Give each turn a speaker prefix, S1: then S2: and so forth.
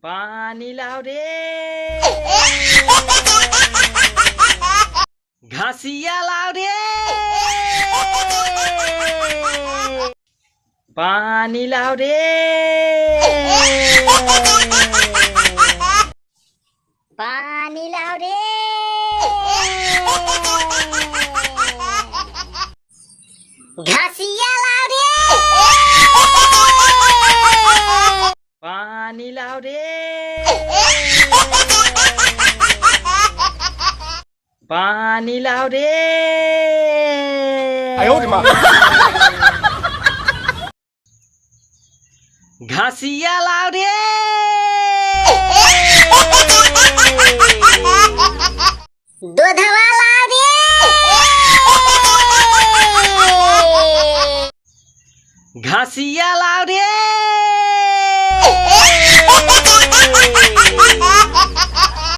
S1: पाणी लाव रे घासिया लाव रे पाणी लाव रे
S2: पाणी लाव रे घासिया लाव रे
S1: पाणी लाव रे पाणी लाव रे
S3: 哎呦我的妈！
S1: घासिया लाव रे
S2: दूधवा लाव रे
S1: घासिया लाव